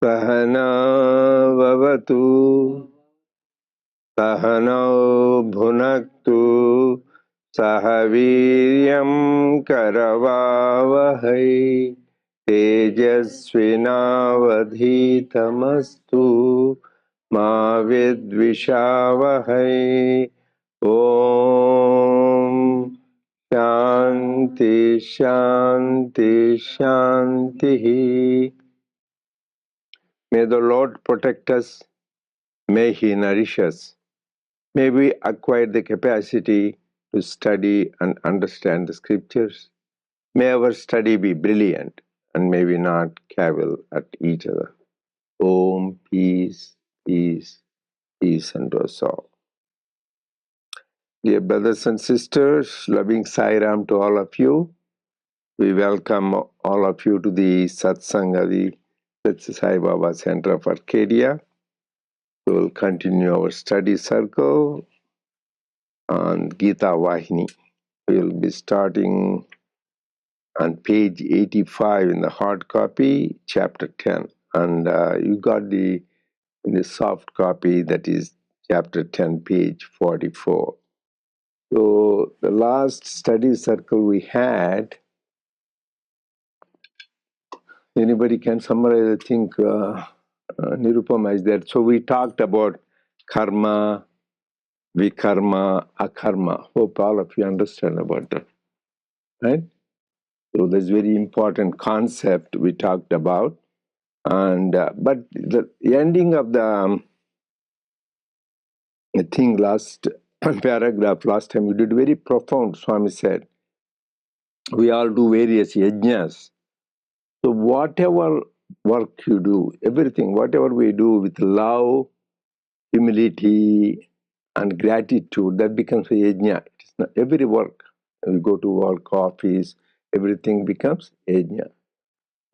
Sahana vavatu Sahano bhunaktu Sahaviryam karavavahai Tejasvinavadhitamastu Ma vidvishavahai. Om Shanti Shanti Shanti. May the Lord protect us. May He nourish us. May we acquire the capacity to study and understand the scriptures. May our study be brilliant, and may we not cavil at each other. Om, peace, peace, peace unto us all. Dear brothers and sisters, loving Sai Ram to all of you. We welcome all of you to the Satsanga, the Sathya Sai Baba Center of Arcadia. We will continue our study circle on Gita Vahini. We will be starting on page 85 in the hard copy, chapter 10. And you got in the soft copy, that is chapter 10, page 44. So the last study circle we had, anybody can summarize, I think Nirupama is there. So we talked about karma, vikarma, akarma. Hope all of you understand about that, right? So that's very important concept we talked about. And but the ending of the thing last paragraph last time we did very profound. Swami said we all do various yajnas. So whatever work you do, everything, whatever we do with love, humility, and gratitude, that becomes a yajna. It is not every work. We go to work, office, everything becomes yajna.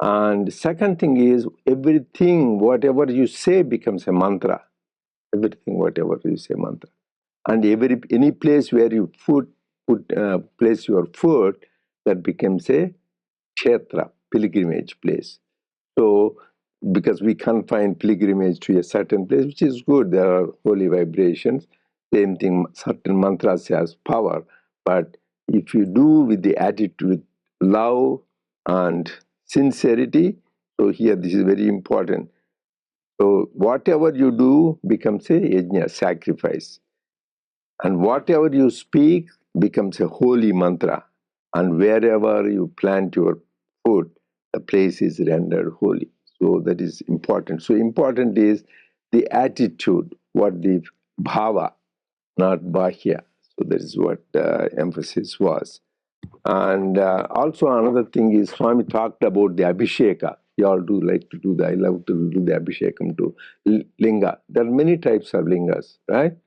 And the second thing is everything, whatever you say becomes a mantra. Everything, whatever you say, mantra. And any place where you place your foot, that becomes a kshetra, pilgrimage place. So, because we can't find pilgrimage to a certain place, which is good, there are holy vibrations. Same thing, certain mantras has power. But if you do with the attitude, love and sincerity, so here this is very important. So whatever you do becomes a yajna, sacrifice. And whatever you speak becomes a holy mantra. And wherever you plant your foot, the place is rendered holy. So that is important. So important is the attitude, what the bhava, not bahya. So that is what emphasis was. And also another thing is Swami talked about the abhisheka. You all do like to do that. I love to do the abhishekam to linga. There are many types of lingas, right?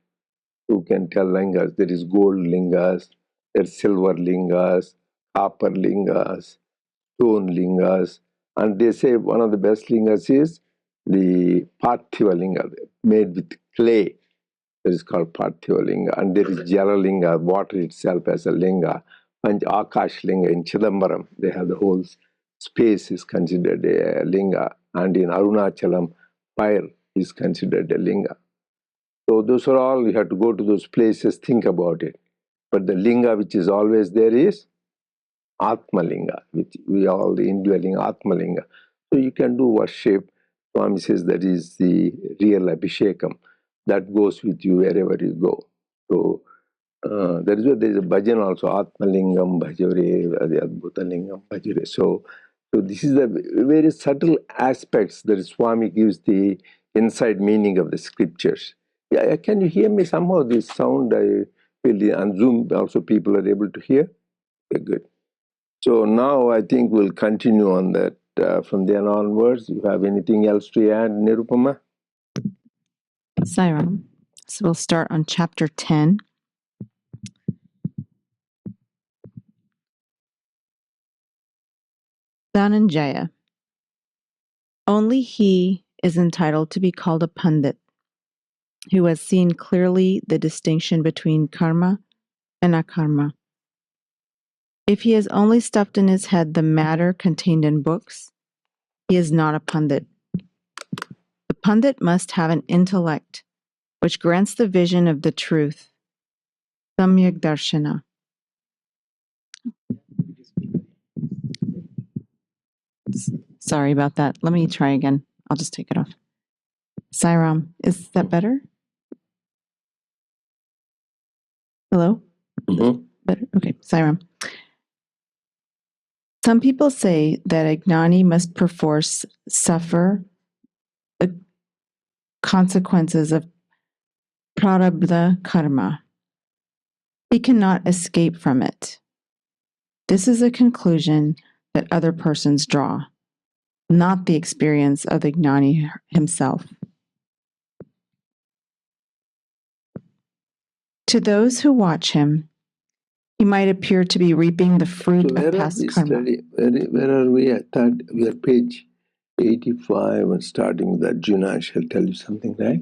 You can tell lingas. There is gold lingas, there's silver lingas, copper lingas, stone lingas. And they say one of the best lingas is the parthiva linga, made with clay. That is called parthiva linga. And there is jala linga, water itself as a linga. And Akash linga in Chidambaram, they have the whole space is considered a linga. And in Arunachalam, fire is considered a linga. So those are all, you have to go to those places, think about it. But the linga which is always there is Atma linga, which we all the indwelling Atma linga. So you can do worship. Swami says that is the real abhishekam. That goes with you wherever you go. So that is why there is a bhajan also, Atma lingam bhajore, Adbhuta lingam bhajore. So this is the very subtle aspects that Swami gives the inside meaning of the scriptures. Yeah, can you hear me somehow? This sound, I feel on Zoom also people are able to hear. Okay, good. So now I think we'll continue on that from then onwards. You have anything else to add, Nirupama? Sai Ram. So we'll start on chapter 10. Dhananjaya. Only he is entitled to be called a Pandit, who has seen clearly the distinction between karma and akarma. If he has only stuffed in his head the matter contained in books, he is not a Pandit. The Pandit must have an intellect which grants the vision of the truth, samyak darshana. Sorry about that. Let me try again. I'll just take it off. Sairam, is that better? Hello? Mm-hmm. Better? Okay, Sairam. Some people say that a gnani must perforce suffer the consequences of prarabdha karma. He cannot escape from it. This is a conclusion that other persons draw, not the experience of the gnani himself. To those who watch him, he might appear to be reaping the fruit of past karma. Where are we? I thought we are page 85 and starting with Arjuna. I shall tell you something, right?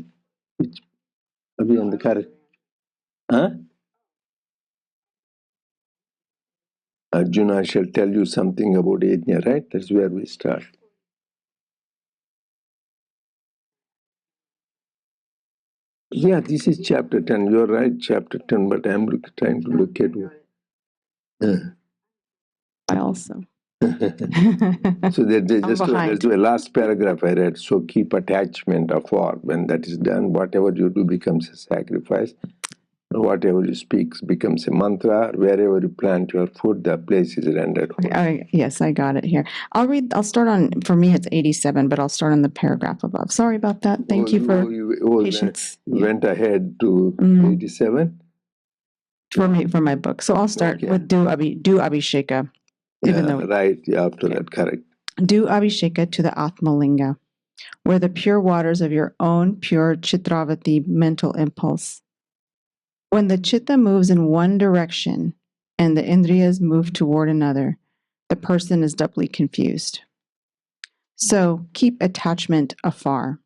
Which are we on the correct? Huh? Arjuna, I shall tell you something about Yajna, right? That's where we start. Yeah, this is chapter 10. You're right, chapter 10, but I'm trying to look at it. I also. So that's the last paragraph I read. So keep attachment of all. When that is done, whatever you do becomes a sacrifice. Whatever you speak becomes a mantra. Wherever you plant your food, the place is rendered holy. Yes, I got it here. I'll start on, for me it's 87, but I'll start on the paragraph above. Sorry about that. Thank you for patience. You went ahead to 87? For my book. So I'll start with do Abhisheka. Even though right, after that, correct. Do Abhisheka to the Atmalinga, where the pure waters of your own pure Chitravati mental impulse. When the chitta moves in one direction and the indriyas move toward another, the person is doubly confused. So keep attachment afar.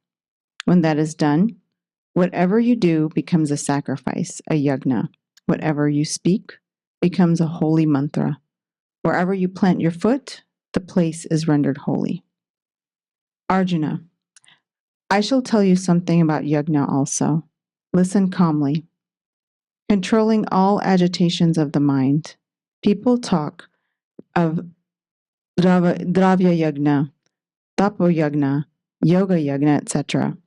When that is done, whatever you do becomes a sacrifice, a yagna. Whatever you speak becomes a holy mantra. Wherever you plant your foot, the place is rendered holy. Arjuna, I shall tell you something about yagna also. Listen calmly. Controlling all agitations of the mind. People talk of dravya yagna, tapo yagna, yoga yagna, etc.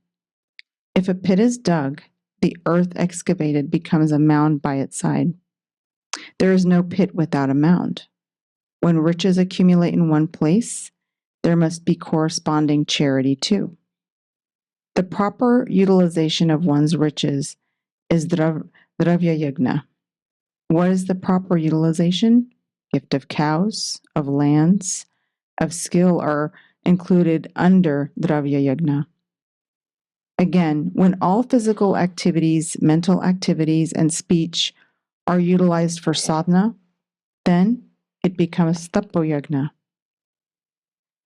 If a pit is dug, the earth excavated becomes a mound by its side. There is no pit without a mound. When riches accumulate in one place, there must be corresponding charity too. The proper utilization of one's riches is dravya yagna. What is the proper utilization? Gift of cows, of lands, of skill are included under dravya yagna. Again, when all physical activities, mental activities, and speech are utilized for sadhana, then it becomes tapo yagna.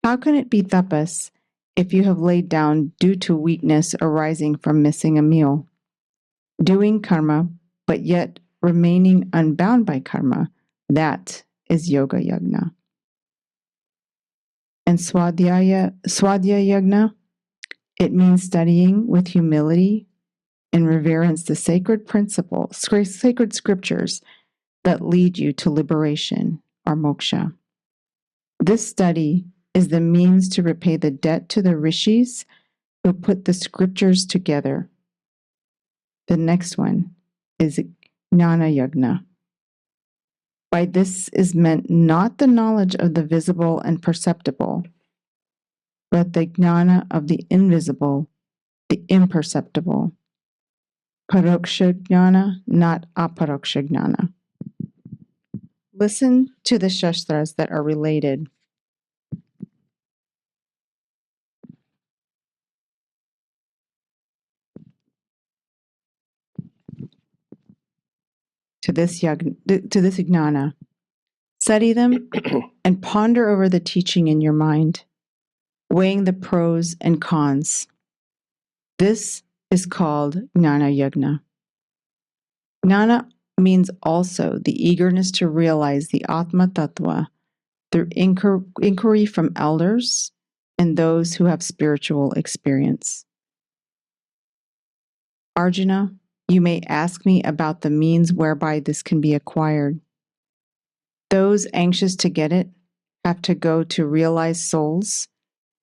How can it be tapas if you have laid down due to weakness arising from missing a meal? Doing karma, but yet remaining unbound by karma, that is yoga yagna. And swadhyaya yagna, it means studying with humility and reverence the sacred principles, sacred scriptures that lead you to liberation or moksha. This study is the means to repay the debt to the rishis who put the scriptures together. The next one is Jnana Yagna. By this is meant not the knowledge of the visible and perceptible, but the jnana of the invisible, the imperceptible. Paroksha jnana, not aparoksha jnana. Listen to the shastras that are related. To this jnana. Study them and ponder over the teaching in your mind, weighing the pros and cons. This is called Gnana Yagna. Gnana means also the eagerness to realize the Atma Tattva through inquiry from elders and those who have spiritual experience. Arjuna, you may ask me about the means whereby this can be acquired. Those anxious to get it have to go to realized souls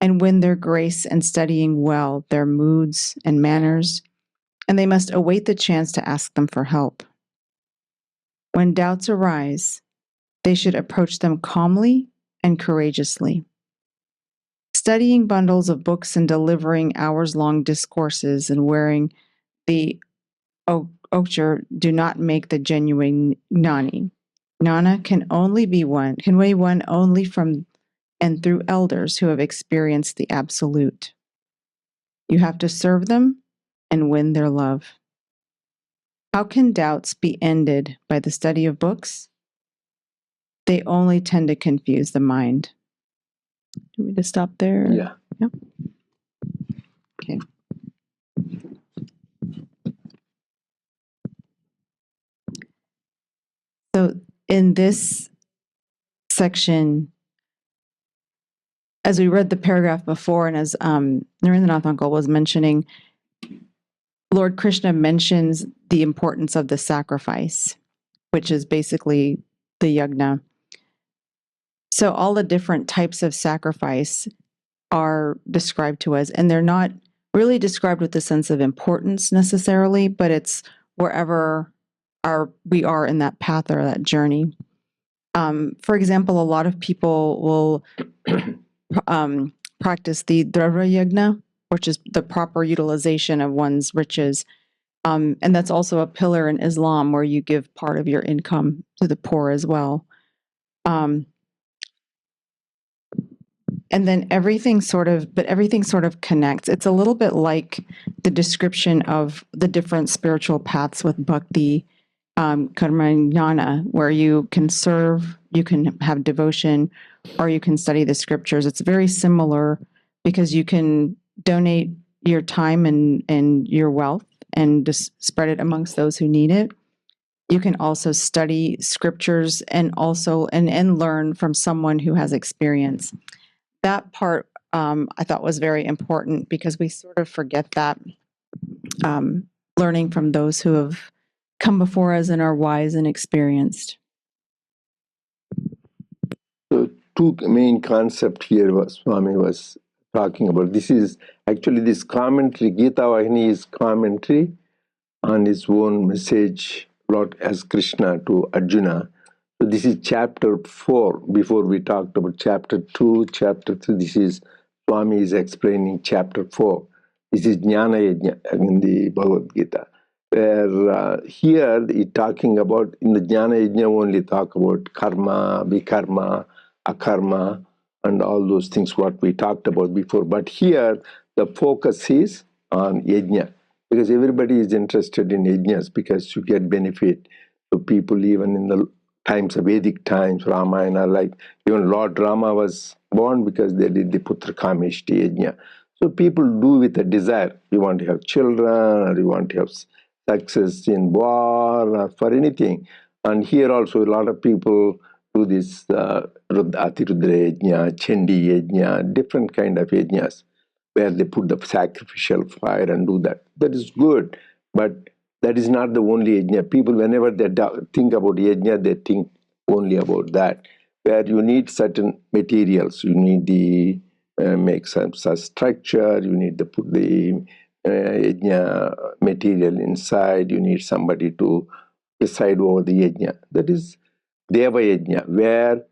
and win their grace and studying well their moods and manners, and they must await the chance to ask them for help. When doubts arise, they should approach them calmly and courageously. Studying bundles of books and delivering hours-long discourses and wearing the ochre do not make the genuine gnani. Gnana can be won only from and through elders who have experienced the absolute. You have to serve them and win their love. How can doubts be ended by the study of books? They only tend to confuse the mind. Do you want me to stop there? Yeah. Yeah. Okay. So in this section, as we read the paragraph before, and as Narendranath Uncle was mentioning, Lord Krishna mentions the importance of the sacrifice, which is basically the yagna. So all the different types of sacrifice are described to us, and they're not really described with the sense of importance necessarily, but it's wherever we are in that path or that journey. For example, a lot of people will practice the Dravya Yagna, which is the proper utilization of one's riches. And that's also a pillar in Islam where you give part of your income to the poor as well. And then everything sort of connects. It's a little bit like the description of the different spiritual paths with bhakti, karma, and jnana, where you can serve, you can have devotion, or you can study the scriptures. It's very similar because you can donate your time and your wealth and just spread it amongst those who need it. You can also study scriptures and also and learn from someone who has experience. That part I thought was very important because we sort of forget that learning from those who have come before us and are wise and experienced. So two main concepts here was Swami was talking about. This is actually this commentary, Gita Vahini is commentary on his own message brought as Krishna to Arjuna. So this is chapter 4. Before we talked about chapter 2, chapter 3. This is Swami is explaining chapter 4. This is Jnana Yajna in the Bhagavad Gita. Where here he's talking about, in the Jnana Yajna only talk about karma, vikarma, akarma, and all those things what we talked about before. But here the focus is on yajna, because everybody is interested in yajnas because you get benefit. So people even in the times of Vedic times, Ramayana, like even Lord Rama was born because they did the Putra Kameshti yajna. So people do with a desire. You want to have children, or you want to have success in war, or for anything. And here also a lot of people do this Atirudra yajna, Chandi yajna, different kind of yajnas, where they put the sacrificial fire and do that. That is good, but that is not the only yajna. People, whenever they think about yajna, they think only about that, where you need certain materials. You need the make some structure, you need to put the yajna material inside, you need somebody to decide over the yajna. That is Deva Yajna, where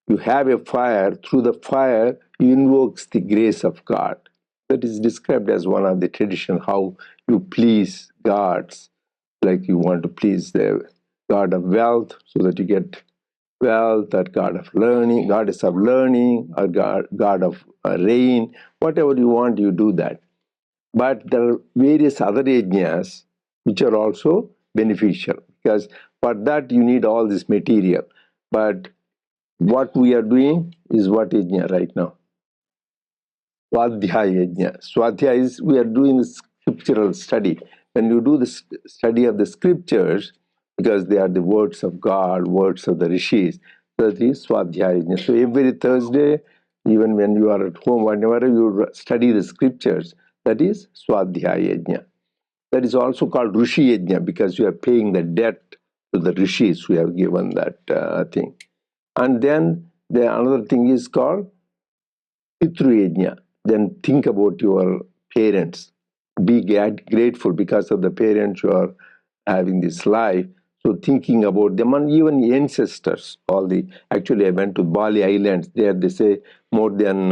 you have a fire, through the fire you invokes the grace of God. That is described as one of the tradition, how you please gods, like you want to please the god of wealth so that you get wealth, or god of learning, goddess of learning, or god of rain, whatever you want, you do that. But there are various other yajnas which are also beneficial, because for that you need all this material. But what we are doing is what yajna right now? Swadhyaya yajna. Swadhyaya is we are doing the scriptural study. When you do the study of the scriptures, because they are the words of God, words of the rishis, that is Swadhyaya yajna. So every Thursday, even when you are at home, whenever you study the scriptures, that is Swadhyaya yajna. That is also called Rishi Yajna because you are paying the debt to the rishis who have given that thing. And then another thing is called Pitru Yajna. Then think about your parents. Be grateful because of the parents who are having this life. So thinking about them and even ancestors. Actually, I went to Bali Islands. There they say more than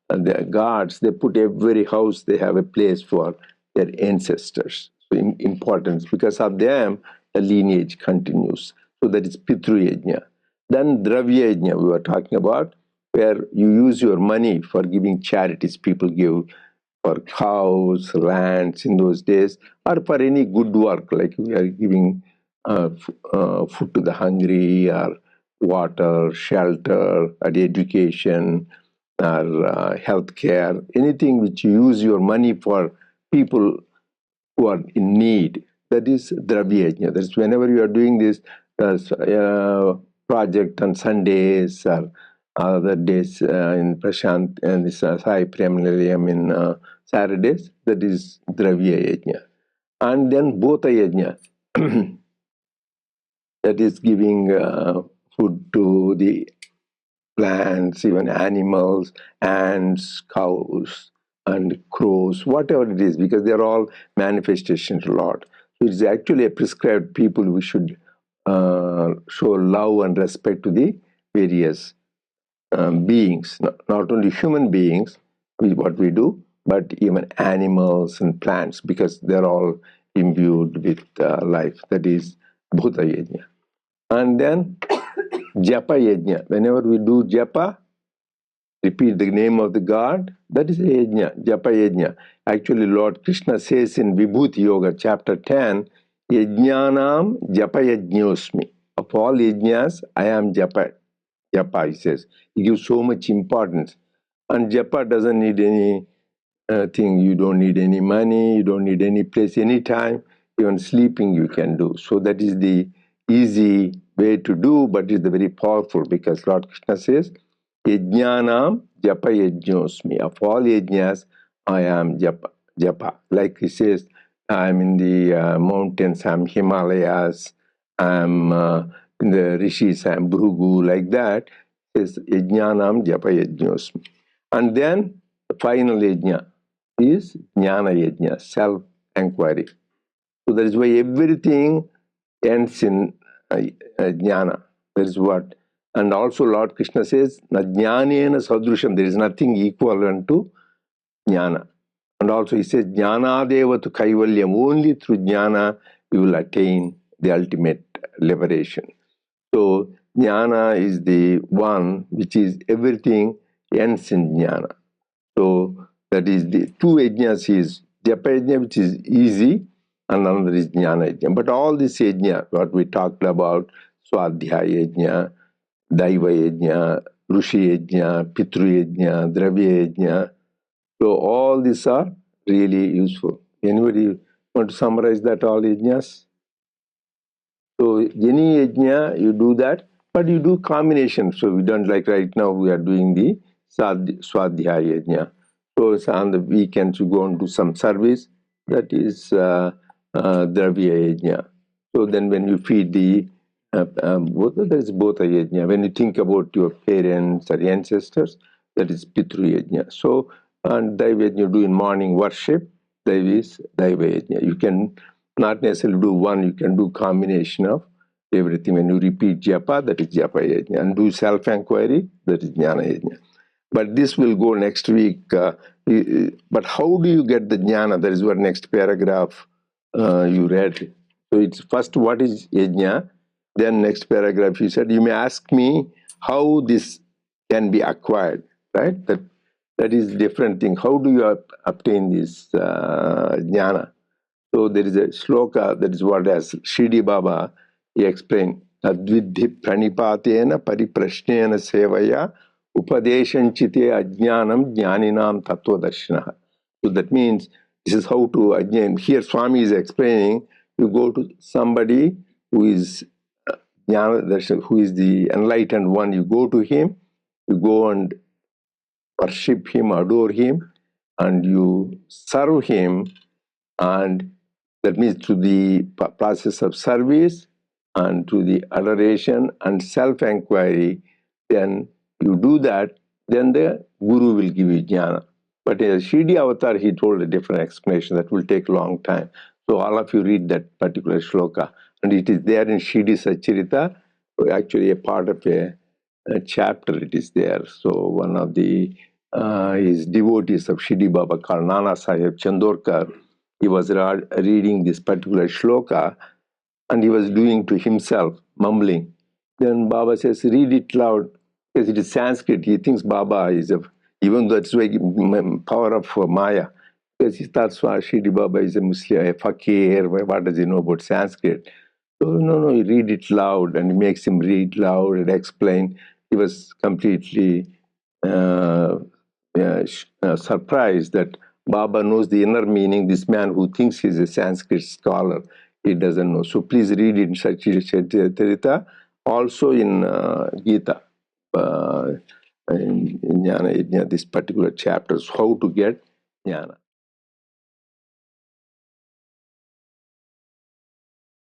the gods. They put every house. They have a place for their ancestors. So importance because of them, the lineage continues. So that is Pitru Yajna. Then Dravya Yajna we were talking about, where you use your money for giving charities. People give for cows, lands in those days, or for any good work, like we are giving food to the hungry, or water, shelter, or education, or health care, anything which you use your money for people who are in need. That is Dravya Yajna. That is whenever you are doing this project on Sundays or other days in Prashant and this Sai Premnilayam in Saturdays, that is Dravya Yajna. And then Bhota Yajna, that is giving food to the plants, even animals, ants, cows, and crows, whatever it is, because they're all manifestations of Lord. So it's actually a prescribed people we should show love and respect to the various beings, not only human beings, what we do, but even animals and plants, because they're all imbued with life. That is Bhuta Yajna. And then Japa Yajna. Whenever we do Japa, repeat the name of the God, that is a yajna, Japa Yajna. Actually, Lord Krishna says in Vibhuti Yoga, chapter 10, Yajnanam Japa Yajñosmi. Of all yajnas, I am Japa. Japa, he says. He gives so much importance. And Japa doesn't need any thing. You don't need any money, you don't need any place, anytime. Even sleeping you can do. So that is the easy way to do, but it's very powerful because Lord Krishna says, Yajnanam Japa Yajñosmi. Of all yajnas, I am Japa. Japa. Like he says, I'm in the mountains, I'm Himalayas, I'm in the rishis, I'm Bhrugu, like that. He says, Yajnanam Japa Yajñosmi. And then the final yajna is Jnana Yajna, self-enquiry. So that is why everything ends in Jnana. That is what. And also Lord Krishna says, Na Jnanena Sadrusham, there is nothing equivalent to Jnana. And also he says, Jnanadeva tu Kaivalyam, only through Jnana you will attain the ultimate liberation. So Jnana is the one which is everything ends in Jnana. So that is the two yajnas is Japa yajna, which is easy, and another is Jnana yajna. But all this yajna, what we talked about, Swadhyaya yajna, Daiva yajna, Rishi yajna, Pitru yajna, Dravya yajna. So all these are really useful. Anybody want to summarize that all yajnas? So any yajna, you do that, but you do combination. So we don't like right now we are doing the Swadhyaya yajna. So on the weekends you go and do some service. That is Dravya yajna. So then when you feed the that is both a yajna. When you think about your parents or ancestors, that is Pitru yajna. So and Daiva yajna you do in morning worship. Daiva is Daiva yajna. You can not necessarily do one, you can do combination of everything. When you repeat japa, that is japa yajna. And do self-enquiry, that is jnana yajna. But this will go next week. But how do you get the jnana? That is what next paragraph you read. So it's first what is yajna, then next paragraph you said, you may ask me how this can be acquired, right? That is different thing. How do you obtain this jnana? So there is a shloka, that is what as Shirdi Baba he explained. Tadvidhi pranipatena pariprashnena sevaya upadeshanchite ajnanam jnaninam tattva darshanaha. So that means this is how to, again, here Swami is explaining, you go to somebody who is who is the enlightened one, you go to him, you go and worship him, adore him, and you serve him, and that means through the process of service and through the adoration and self-inquiry, then you do that, then the Guru will give you jnana. But in Shidi Avatar, he told a different explanation that will take a long time. So all of you read that particular shloka. And it is there in Shidi Sachirita, actually a part of a chapter it is there. So one of the his devotees of Shidi Baba called Nana Sahib Chandorkar, he was reading this particular shloka and he was doing to himself, mumbling. Then Baba says, read it loud, because it is Sanskrit. He thinks Baba is even though it's like power of Maya, because he thought Shidi Baba is a Muslim, a fakir, what does he know about Sanskrit? So, no, he read it loud, and he makes him read loud and explain. He was completely surprised that Baba knows the inner meaning. This man who thinks he's a Sanskrit scholar, he doesn't know. So please read it in Sachitarita, also in Gita, in Jnana Yajna, this particular chapters, how to get Jnana.